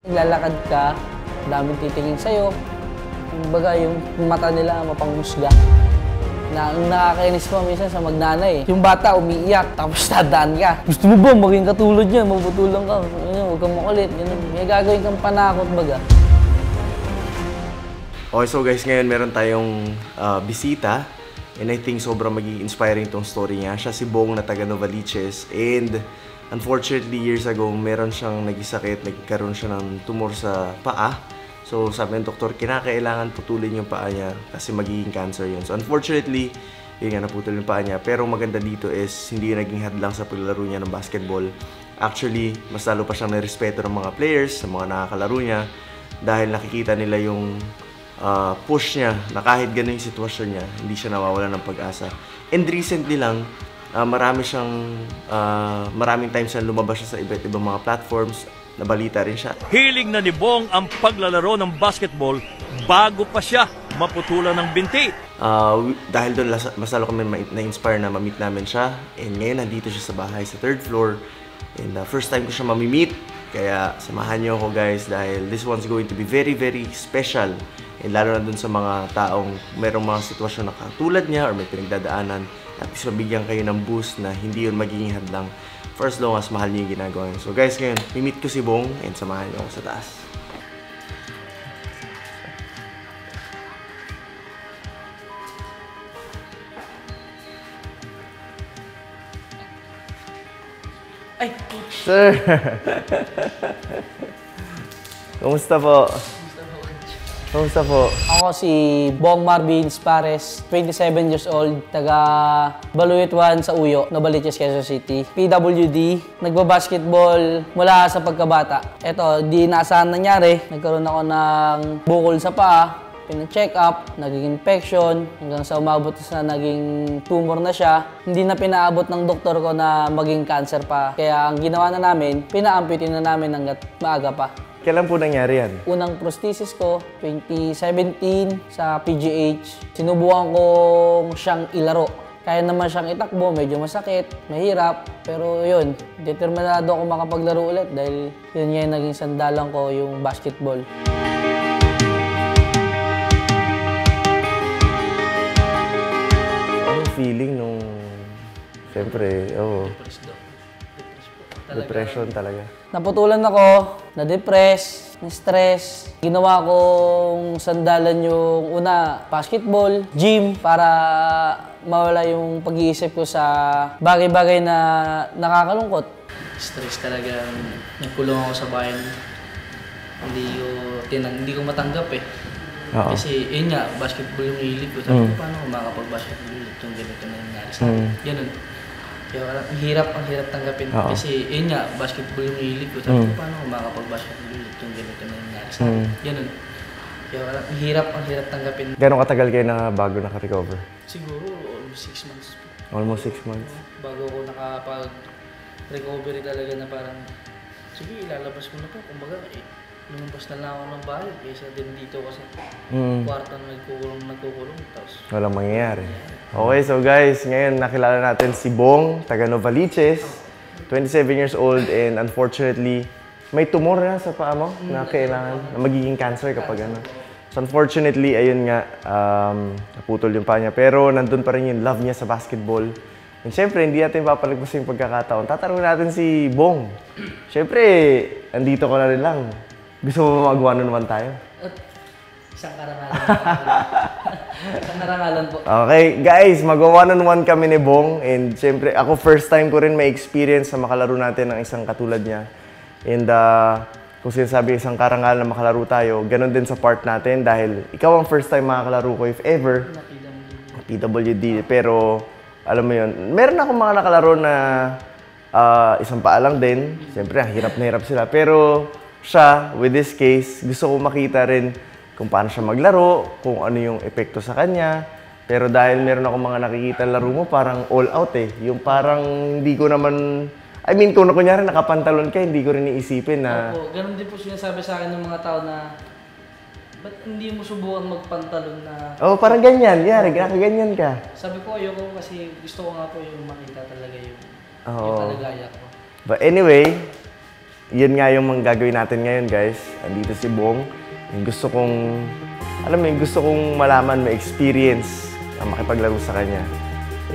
Naglalakad ka, daming titingin sa'yo. Kumbaga, yung mata nila mapanghusga. Nakakainis pa minsan sa magnanay. Yung bata umiiyak, tapos tadaan ka. Gusto mo ba maging katulad niya? Maputulang ka. Huwag kang makulit. May gagawin kang panakot baga. Okay, so guys, ngayon meron tayong bisita. And I think sobrang magiging inspiring tong story niya. Siya si Bong na taga Novaliches. And unfortunately, years ago, meron siyang nagkasakit. Nagkaroon siya ng tumor sa paa. So sabi ng doktor, kinakailangan putulin yung paa niya kasi magiging cancer yun. So unfortunately, yun nga, naputol yung paa niya. Pero maganda dito is hindi yung naging hadlang sa paglaro niya ng basketball. Actually, mas lalo pa siyang nirespeto ng mga players, ng mga nakakalaro niya. Dahil nakikita nila yung push niya na kahit ganun yung sitwasyon niya, hindi siya nawawala ng pag-asa. And recently lang, maraming times na lumabas siya sa iba't ibang mga platforms. Nabalita rin siya. Hiling na ni Bong ang paglalaro ng basketball bago pa siya maputulan ng binti. Dahil doon, mas lalo kami na-inspire na ma-meet namin siya. And ngayon, nandito siya sa bahay sa 3rd floor. And first time ko siya ma-meet. Kaya samahan niyo ako guys dahil this one's going to be very, very special. And lalo na dun sa mga taong merong mga sitwasyon na katulad niya or may pinagdadaanan. At least mabigyan kayo ng boost na hindi yun magiging hadlang for as long as mahal niyo yung ginagawa niyo. So guys, ngayon, mimit ko si Bong and samahan niyo ako sa taas. Ay! Sir! Kumusta po? Kumusta po? Ako si Bong Marvin Spares, 27 years old, taga Baluit 1 sa Uyo, Novaliches, Quezon City. PWD, nagbabasketball mula sa pagkabata. Eto, di naasahan nangyari. Nagkaroon ako ng bukol sa paa, pina-check up, naging infection, hanggang sa umabot na naging tumor na siya. Hindi na pinaabot ng doktor ko na maging cancer pa. Kaya ang ginawa na namin, pina-ampute na namin hanggat maaga pa. Kailan po nangyari yan? Unang prosthesis ko, 2017 sa PGH. Sinubukan kong siyang ilaro. Kaya naman siyang itakbo, medyo masakit, mahirap. Pero yun, determinado ako makapaglaro ulit dahil yun nga yung naging sandalan ko, yung basketball. Anong feeling nung, siyempre, depression talaga. Naputulan ako, na-depress, na-stress. Ginawa kong sandalan yung una, basketball, gym, para mawala yung pag-iisip ko sa bagay-bagay na nakakalungkot. Stress talaga. Nagkulong ako sa bayan. Hindi ko matanggap eh. Oo. Kasi yun nga, basketball yung hilig ko. Sabi ko, paano ko makakapag-basketball ulit yung ganito na nangyari sa akin? Ganun. Kaya ang hirap tanggapin. Kasi yun nga, basketball yung hilig ko. Sabi ko, paano ko makakapag-basketball ulit yung ganito na nangyari sa akin? Ganun. Kaya ang hirap tanggapin. Gano'ng katagal kayo na bago naka-recover? Siguro, almost 6 months. Almost 6 months. Bago ako nakapag-recovery talaga na parang, sige, ilalabas ko na po. Kumbaga, lumabas na lang ako ng bahay kaysa din dito kasi kwarto na nagkukulong. Tapos Walang mangyayari. Okay, so guys, ngayon nakilala natin si Bong, taga Novaliches, 27 years old, and unfortunately, may tumor na sa paa mo na kailangan, na magiging cancer kapag ano. So unfortunately, ayun nga, naputol yung paa niya. Pero nandun pa rin yung love niya sa basketball. And syempre, hindi natin papalagpas yung pagkakataon. Tatanungin natin si Bong. Syempre, andito ko na rin lang. Gusto mo magawa na naman tayo? isang karangalan. Isang karangalan po. Okay, guys, mag-one-on-one kami ni Bong. And syempre, ako first time ko rin may experience sa makalaro natin ng isang katulad niya. And kung sinasabi isang karangalan na makalaro tayo, ganun din sa part natin dahil ikaw ang first time makakalaro ko if ever. PWD. Pero, alam mo yun, meron akong mga nakalaro na isang paa lang din. Siyempre, hirap na hirap sila. Pero, siya, with this case, gusto ko makita rin kung paano siya maglaro, kung ano yung epekto sa kanya. Pero dahil meron ako mga nakikita laro mo, parang all out eh. Yung parang hindi ko naman... I mean, kung kunyari nakapantalon ka, hindi ko rin iisipin na... Opo, ganun din po sinasabi sa akin ng mga tao na ba't hindi mo subukan magpantalon na... Oh, parang ganyan. Yari, nakaganyan ka. Sabi ko, ayoko kasi gusto ko nga po yung makita talaga yung Oo. kalagaya ko. But anyway, yun nga yung mga gagawin natin ngayon, guys. Andito si Bong. Gusto kong, alam mo, gusto kong malaman, ma-experience ang makipaglaro sa kanya.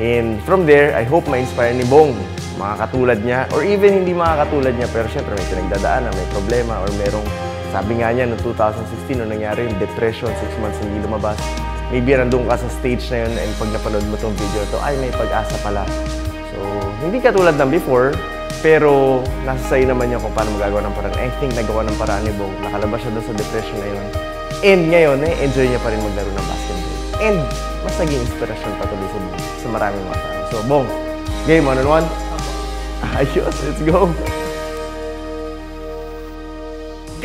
And from there, I hope ma-inspire ni Bong, mga katulad niya, or even hindi mga katulad niya, pero syempre may pinagdadaanan, may problema, or merong, sabi nga niya, noong 2016, nung nangyari yung depression, 6 months hindi lumabas. Maybe nandun ka sa stage na yun, and pag napanood mo tong video to, ay, may pag-asa pala. So, hindi katulad ng before, pero nasa sa'yo naman niya kung paano magagawa ng paraan. I think nagawa ng paraan ni Bong. Nakalabas siya doon sa depression na yun. And ngayon, enjoy niya pa rin maglaro ng basketball. And mas naging inspirasyon patuloy sa maraming mga tao. So, Bong, game 1-on-1? Ayos, let's go!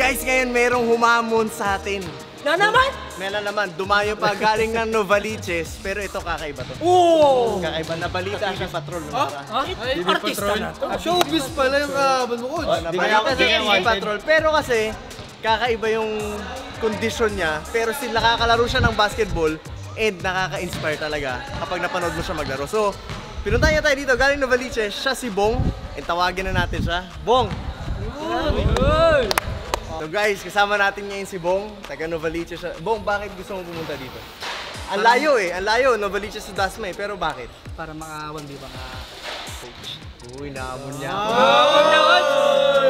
Guys, ngayon merong humamon sa atin. Na naman? Meron naman, dumayo pa galing ng Novaliches, pero ito kakaiba to. Oo! Kakaiba, nabalita siya patrol. Artista na to. Showbiz pala yung kaaban mo, coach. Nabalita siya si patrol. Pero kasi, kakaiba yung condition niya, pero still nakakalaro siya ng basketball and nakaka-inspire talaga kapag napanood mo siya maglaro. So, pinunta niya tayo dito, galing Novaliches, siya si Bong, and tawagin na natin siya. Bong! So guys, kasama natin ngayon si Bong, taga Novaliches siya. Bong, bakit gusto mo pumunta dito? Ang layo ang layo, Novaliches to Dasma pero bakit? Para maka-1v mga coach. Uy, naamon niya.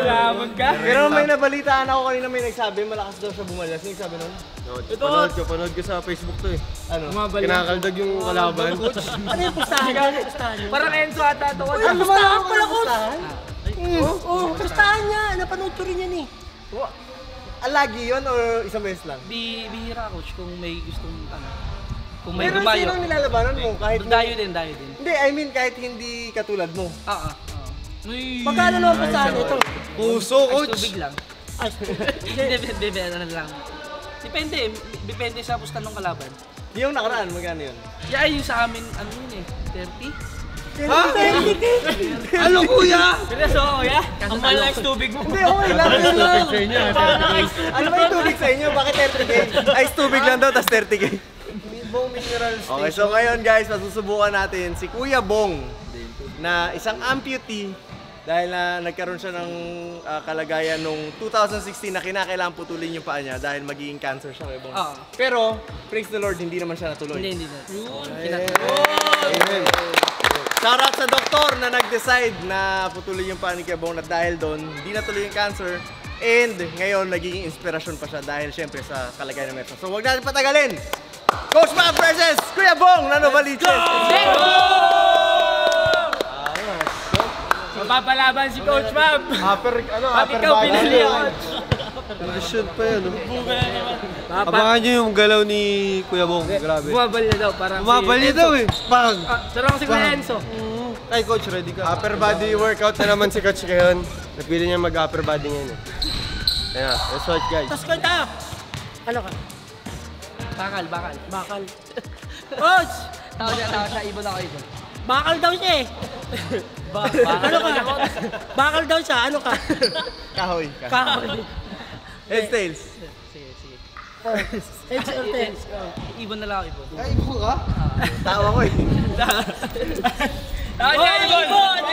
Naman ka? Pero may nabalitaan ako kanina, may nagsabi, malakas daw siya bumalas. Ano nagsabi nun? Panood ko sa Facebook to eh. Ano? Kinakaldag yung kalaban. Ano yung pustahan? Pustahan yun? Parang Enzo ata ito. Ano pustahan pala, coach? Oo, pustahan niya. Napanood ko rin yan eh. Lagi yun or isang beses lang? Bihira coach kung may gustong kung may Pero lumayo. sino nilalabanan mo? Kahit Dayo din. Hindi, I mean kahit hindi katulad mo. Magkano naman pustahan ito? Puso, Ice coach. tubig lang. Hindi, ano lang. Depende sa pustahan ng kalaban. Yung nakaraan, magkano yun? Yeah, yung sa amin, ano yun eh, 30? Ha? Ano kuya? Seryoso, kuya? Ang mahal na tubig mo. Hindi, okay lang. Ano ba yung tubig sa inyo? Bakit 30K? Ice tubig lang daw, tas 30K. Bong Mineral Station. Okay, so ngayon guys, masusubukan natin si Kuya Bong na isang amputee dahil na nagkaroon siya ng kalagayan nung 2016 na kinakailangan putulin yung paa niya dahil magiging cancer siya kay Bong. Pero, praise the Lord, hindi naman siya natuloy. Hindi na. Amen. Shoutout sa doktor na nag-decide na putulin yung paa ni Kuya Bong at dahil doon, hindi natuloy yung cancer. And ngayon, nagiging inspirasyon pa siya dahil syempre sa kalagayan ng Metro. So huwag natin patagalin! Coach Bob versus Kuya Bong na Novaliches! Mapapalaban si Coach Bob. Upper Ikaw pinili ako. Shoot pa yun. Abangan nyo yung galaw ni Kuya Bong. Grabe. Bumabal na daw. Bumabal niya daw eh. Pag! Sarang si Kuya Enzo. Ay, coach, ready ka? Upper body workout na naman si coach ngayon. Napili niya mag-upper body ngayon eh. Kaya, let's watch guys. Tapos ko tayo. Ano ka? Bakal. Coach! Tao siya, ibon ako ibon. Bakal daw siya eh. Ano ka? Bakal daw siya. Ano ka? Kahoy. Kahoy. Heads, tails. Sige. Heads or tails? Ibon na lang ako ibon. Ay, ibo ka? Tawa ko eh.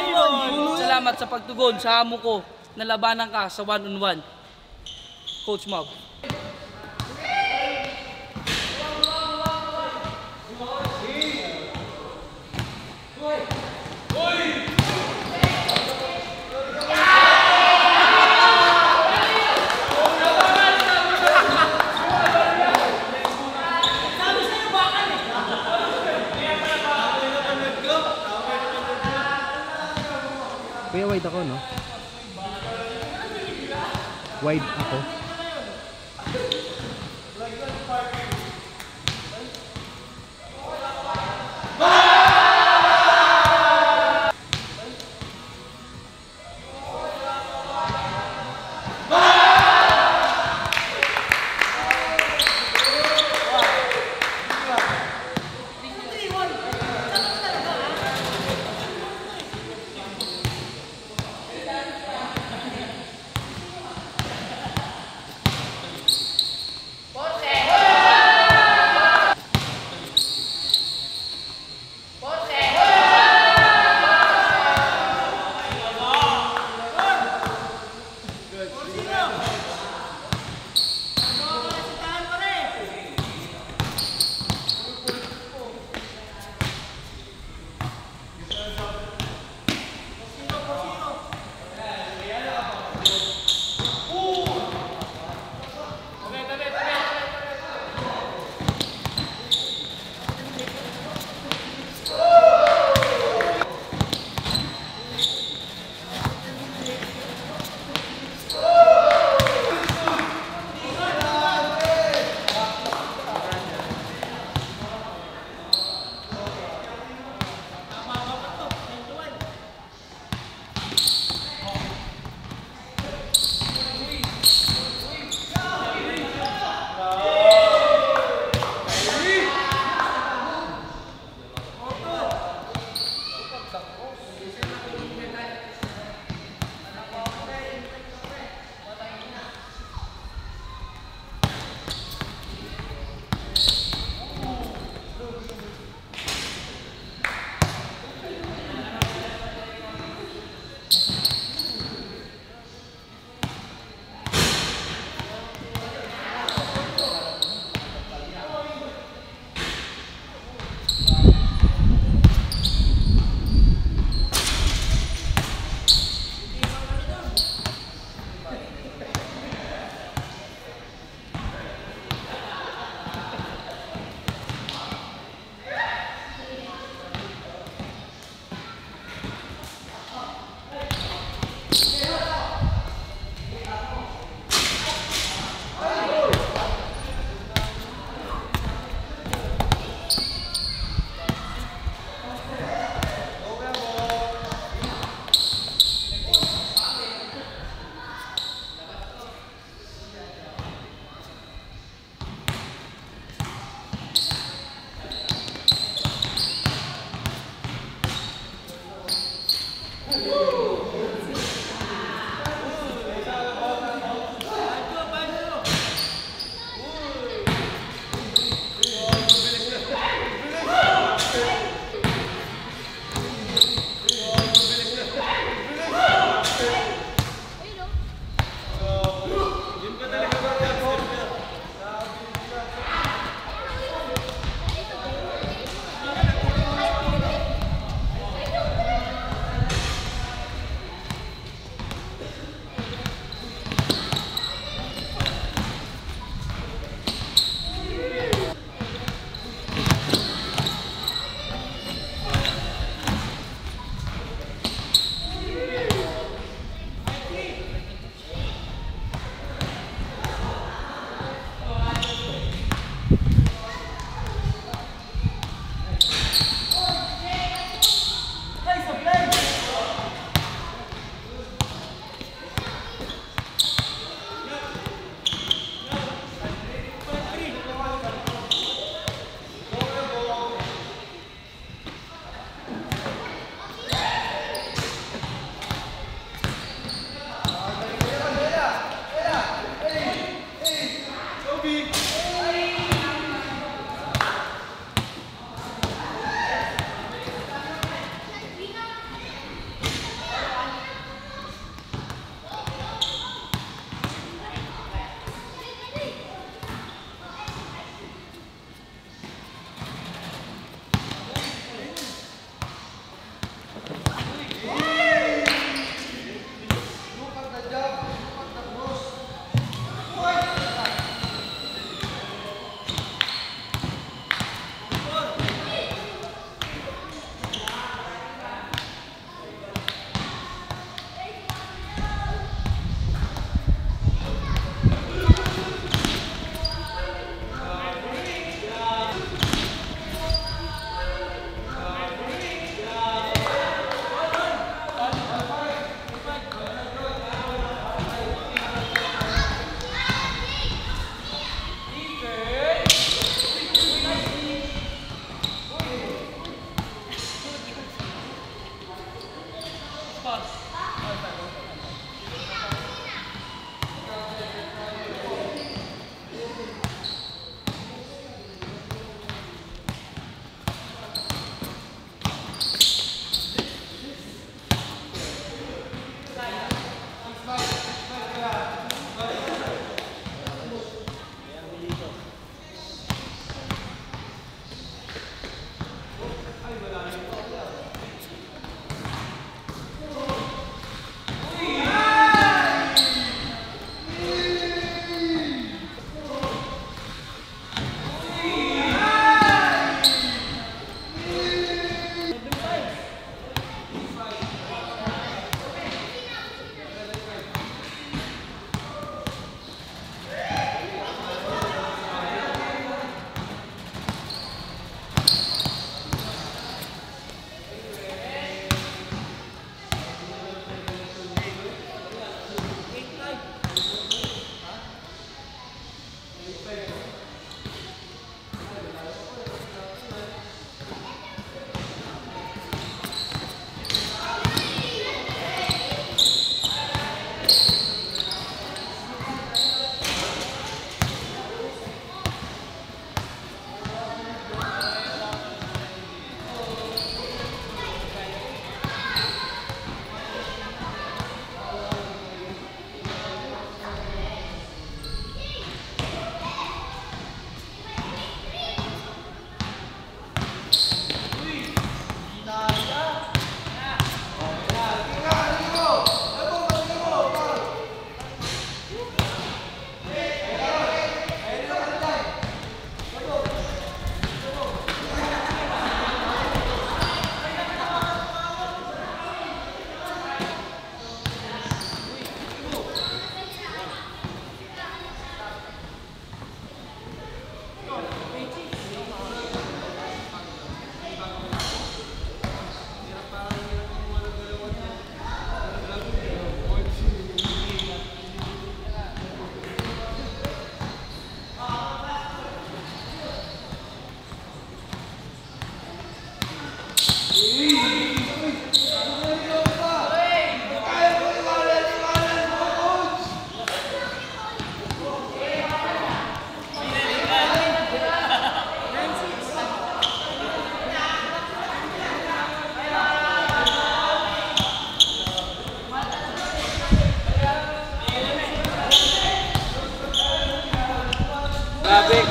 Ibon! Salamat sa pagtugon sa amo ko na labanan ka sa 1-on-1. Coach Mob. Kuya, wide ako, no? Wide ako.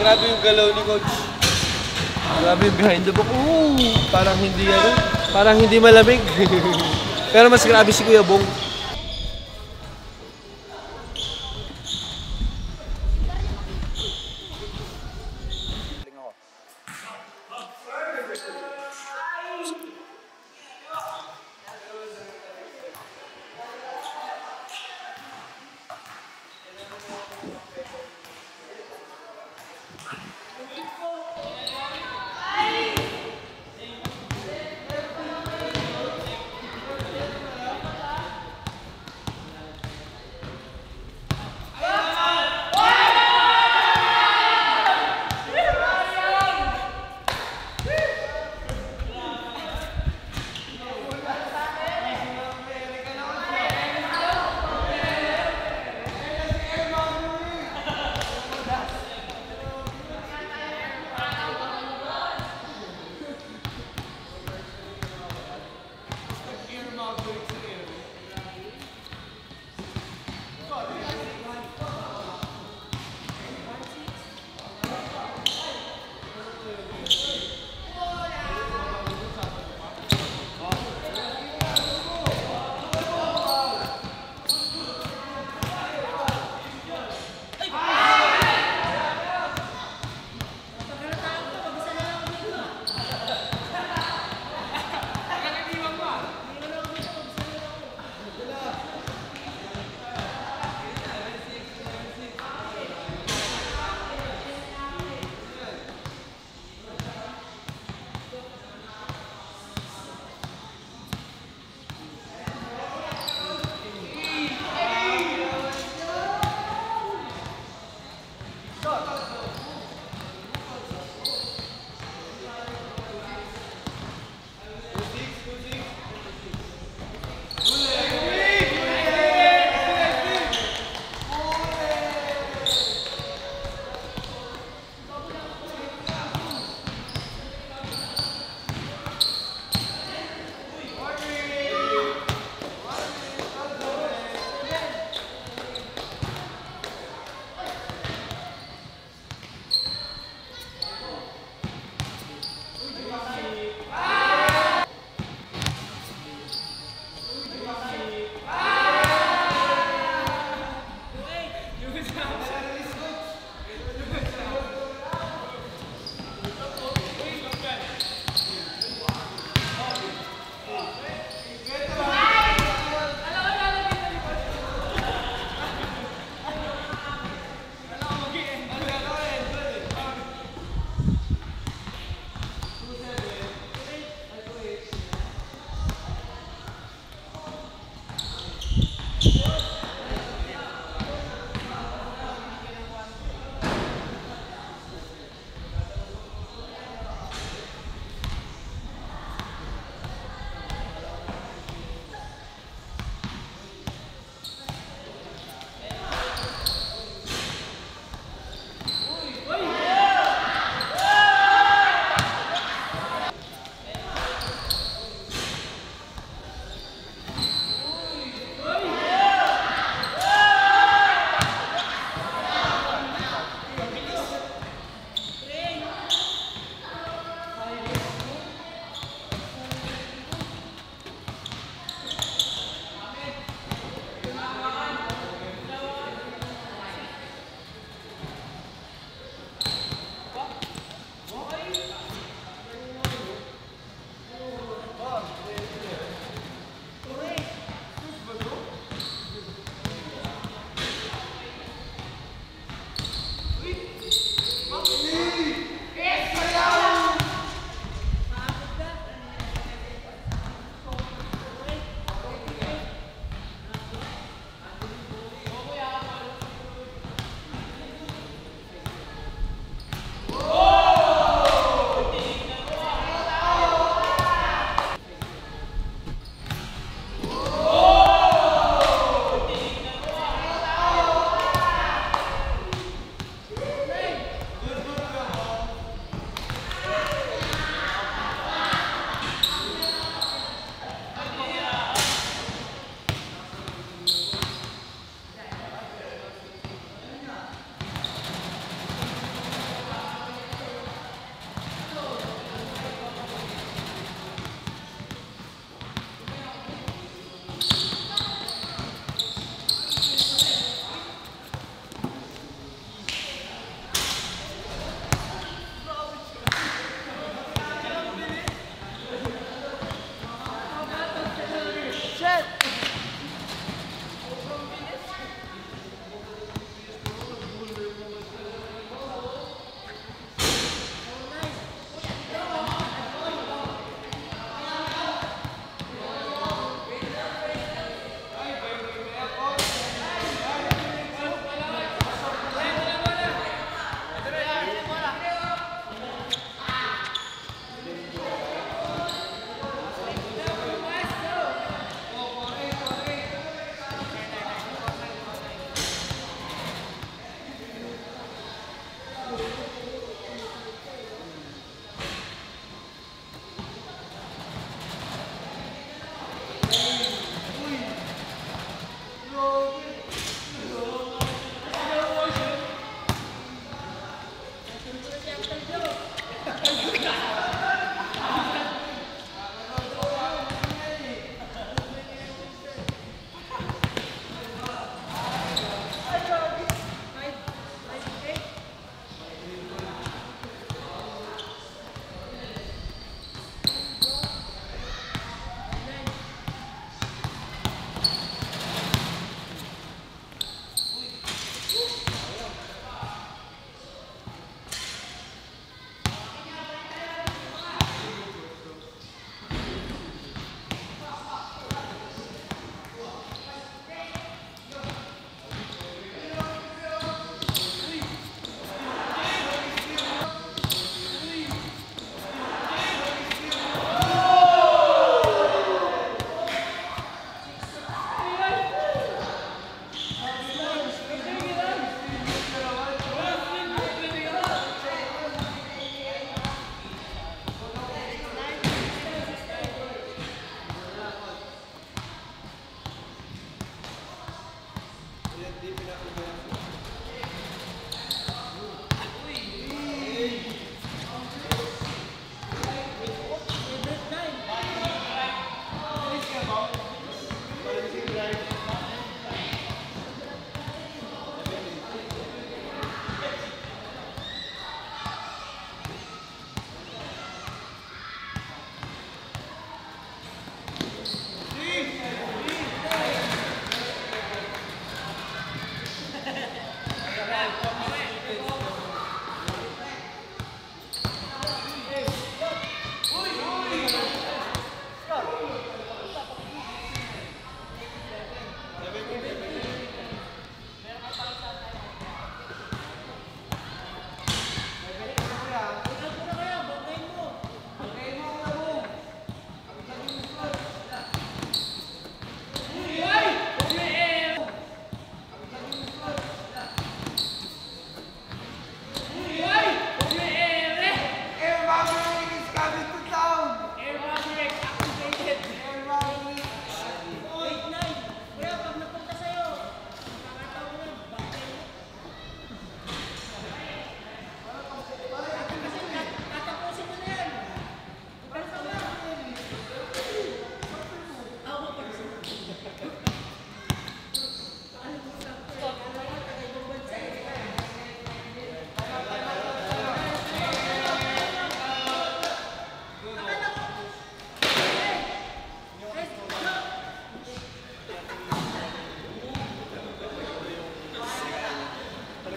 Grabe yung galaw ni Coach. Grabe yung behind the back. Parang hindi malamig. Pero mas grabe si Kuya Bong.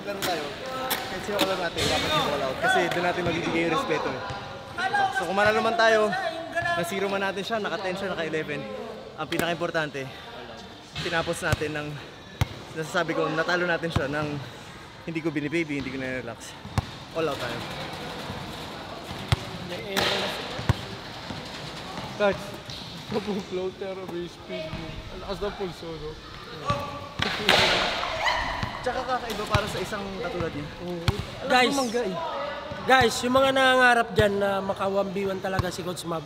Naglaro tayo, kahit sino ka lang natin, dapat i-call out. Kasi doon natin magbibigay yung respeto eh. So kung manalo man tayo, na-0 man natin siya, naka-10 siya, naka-11. Ang pinaka-importante, tinapos natin ng, nasasabi ko, natalo natin siya ng hindi ko binibaby, hindi ko na-relax. All out tayo. Touch. Kapag floater, may speed mo. Ang lakas ng pulso, no? Tsaka kakaiba para sa isang katulad niya. Guys, yung mga nangangarap dyan na maka 1v1 talaga si Coach Mab,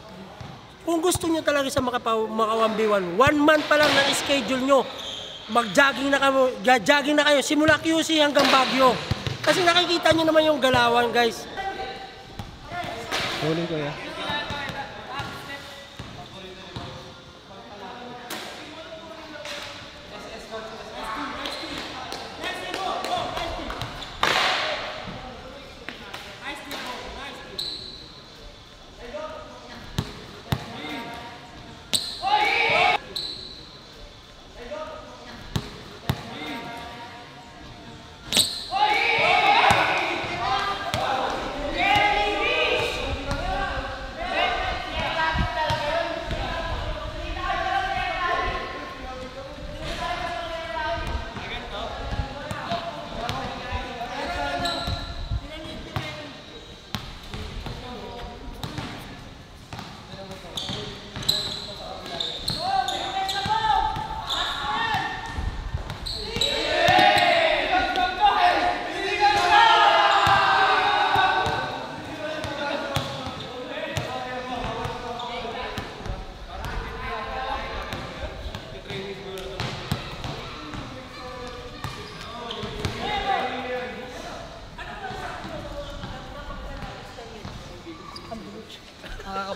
kung gusto nyo talaga sa maka 1v1, 1 month pa lang ng schedule nyo, mag-jogging na kayo, simula QC hanggang Baguio. Kasi nakikita nyo naman yung galawan, guys. Huli ko ya.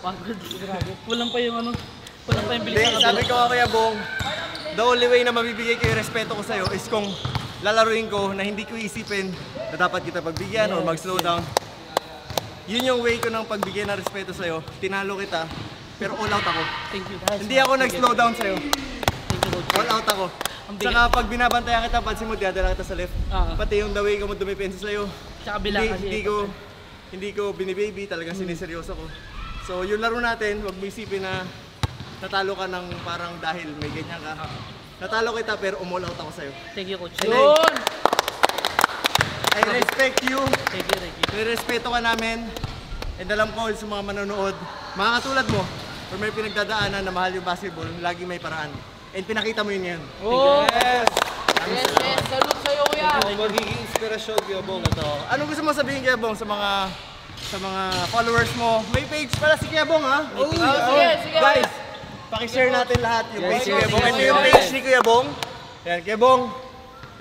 Pagod. Kulang pa yung ano. Kulang pa yung bilis Hindi, sabi ko Kuya Bong, the only way na mabibigay ko yung respeto ko sa'yo is kung lalaruin ko na hindi ko isipin na dapat kita pagbigyan or mag-slow down. Yun yung way ko ng pagbigay ng respeto sa'yo. Tinalo kita, pero all out ako. Thank you. Hindi ako nag-slow down sa'yo. Thank you, coach. All out ako. Tsaka pag binabantayan kita, pansin mo, dadala kita sa left. Pati yung the way ko mo dumipensa sa'yo. Sa kabila kasi. Hindi ko binibaby, talagang siniseryoso ko. So yung laro natin, huwag mo isipin na natalo ka ng parang dahil may ganyan ka. Natalo kita pero all out ako sa'yo. Thank you, coach. Yun! I respect you. Thank you, thank you. Nirespeto ka namin. And alam ko sa mga manonood, mga katulad mo, kung may pinagdadaanan na mahal yung basketball, lagi may paraan. And pinakita mo yun ngayon. Yes! Yes, salute sa'yo kuya! Magiging inspirasyon, Kuya Bong. Anong gusto mo sabihin, Kuya Bong, sa mga followers mo? May page pala si Kuya Bong, ha? Sige. Guys, pakishare natin lahat yung page ni Kuya Bong. Ito yung page ni Kuya Bong. Yan, Kuya Bong.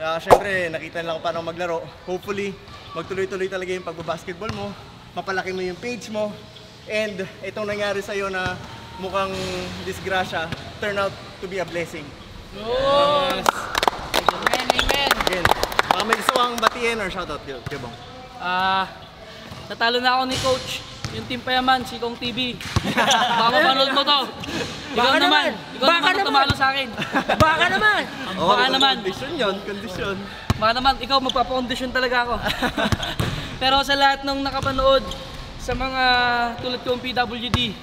Siyempre, nakita nila kung paano maglaro. Hopefully, magtuloy-tuloy talaga yung pagbabasketball mo. Mapalaki mo yung page mo. And itong nangyari sa'yo na mukhang disgrasya, turn out to be a blessing. Yes! Amen, amen! Again, baka may gusto kang batiin or shoutout, Kuya Bong? Natalo na ako ni coach. Yung Team Payaman, si Kong TV. Baka mapanood mo to. Ikaw naman tumalo sa akin. Baka naman! Baka naman. Kondisyon yun, kondisyon. Baka naman, ikaw magpapakondisyon talaga ako. Pero sa lahat ng nakapanood, sa mga tulad kong PWD,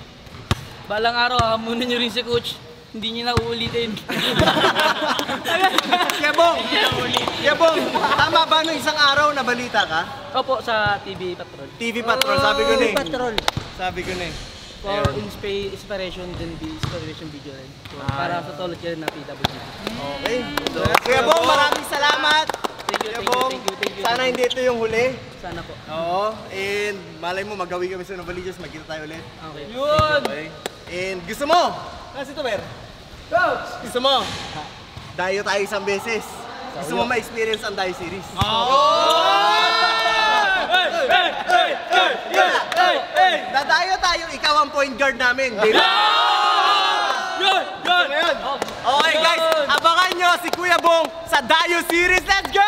balang araw hamunin nyo rin si coach. Hindi niyo na uulitin. Kuya Bong, tama ba nung isang araw na balita ka? Opo, sa TV Patrol. TV Patrol, sabi ko na eh. Patrol. Sabi ko na eh. For inspiration din, inspiration video rin. So, para sa tulad yun na PWD. Okay. So, Kuya Bong, maraming salamat. Thank you, Kuya thank Bong, you, thank you, thank you. sana hindi ito yung huli. Sana po. Oo. And malay mo, magawi kami sa Novaliches, magkita tayo ulit. Okay. Yun! Okay. And gusto mo? Kasi ito, Ber? Coach! Gusto mo? Dayo tayo isang beses. Gusto mo ma-experience ang Dayo series? Dadayo tayo, ikaw ang point guard namin. Yun! Okay guys, abangan nyo si Kuya Bong sa Dayo series. Let's go!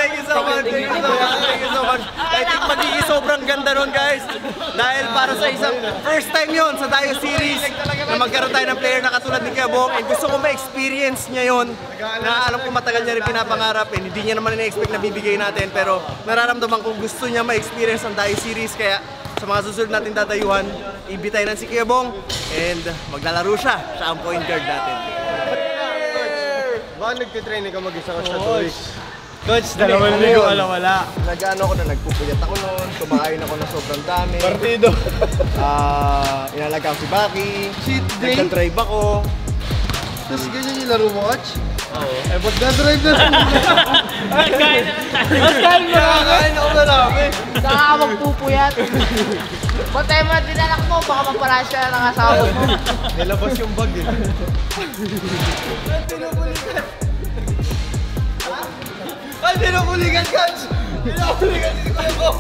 Thank you so much. Thank you so much. I think magiging sobrang ganda nun, guys. Dahil para sa isang first time yun sa Dayo series na magkaroon tayo ng player na katulad ni Kuya Bong. And gusto ko ma-experience niya yun na alam ko matagal niya rin pinapangarap and hindi niya naman na-expect na bibigay natin. Pero nararamdaman kong gusto niya ma-experience ang Dayo series. Kaya sa mga susunod natin dadayuhan, ibitay na si Kuya Bong and maglalaro siya. Siya ang point guard natin. Baka nagtitraining ka mag-isa ka sa tuloy. Coach, dalawang ligo, wala. Nag-ano ako na nagpupuyat ako noon, kumain ako ng sobrang dami. Partido. Inalaga ko si Baki. Cheat day. Nagka-drive ako. Tapos ganyan yung laro mo, coach? Oo. Eh, ba't na-drive na lang? Nakakain ako marami. Saka ka magpupuyat. Ba't tayo mga dinanak mo? Baka magparasya ng asawa mo. Nilabas yung bag eh. Ay, pinukuligan, coach! Pinukuligan si Kuya Bong!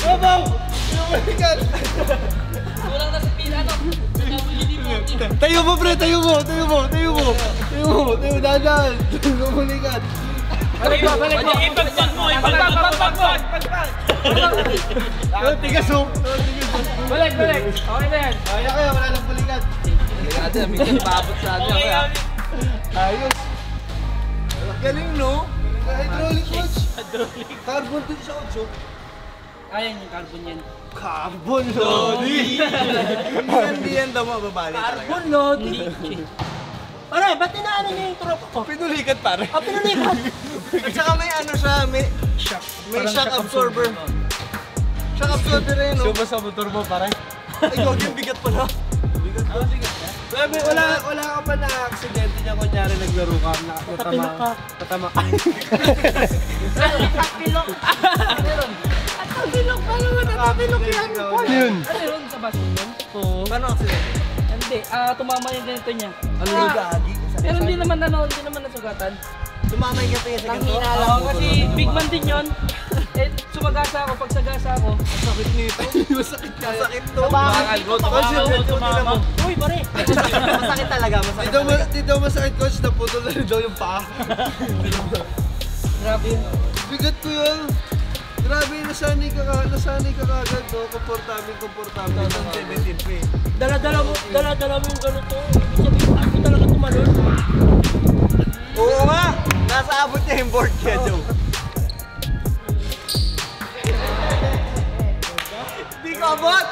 Kuya Bong! Pinukuligan! Kulang na sa pila, no? PWD po. Tayo mo, pre! Tayo mo! Dadan! Pinukuligan! Balik mo! Ipagpag mo! Tigas mo! Balik! Okay na yan. Kaya kaya, wala nang puligan. Ate, minsan paabot sa atin. Ayos! Galing, no? Hydraulic, coach! Hydraulic. Carbon din siya, coach, oh. Ayan yung carbon yan. Carbon, Lodi! Hindi yan daw mababali talaga. Carbon, Lodi! Pare, ba't inaano niya yung tropa ko? Pinulikat pare. Pinulikat! At saka may ano siya, may shock absorber. Shock absorber rin, no? Suba sa motor mo, pare. Ay, gawag yung bigat pala. Wala ka pa na aksidente niya, kunyari naglaro ka, Tatapilok ka. Tatama. Tatapilok. Tatapilok pa naman. Tatapilok yan. Yun. Ano yun sa basketball? Oo. Paano accident? Hindi, tumama yung ganito niya. Ano yung gagi? Pero hindi naman nasugatan. Tumama yung ganito yung sa ganito. Oo, kasi big man din yun. Eh, sumagasa ako, pag sagasa ako, Ang sakit nito. Masakit ka. Masakit to. Bakit? Tumama. Uy, pare! Masakit talaga, masakit talaga. Di daw masakit coach, naputol na rin daw yung paa. grabe yun. Bigat ko yun. Grabe, nasanay ka kagad, no? Komportable. Itong 17 pa eh. Dala-dala mo yung ganito. Ibig sabihin, ako talaga tumalon. Oo nga! Nasa abot niya yung board kaya, Joe. Hindi ko abot!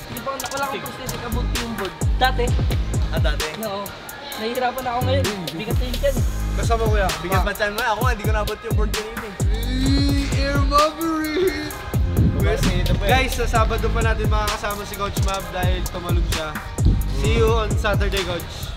Di ba wala akong prosthetic about yung board. Dati, Dati. no, nahihirapan ako ngayon. Bigat na yun dyan. Kasama ko yan. Bigat pa chan mo. Ako nga, hindi ko naabot yung board kanina eh. Air Maverick! Guys, sa Sabado pa natin makakasama si Coach Mab dahil tumalog siya. See you on Saturday, Coach.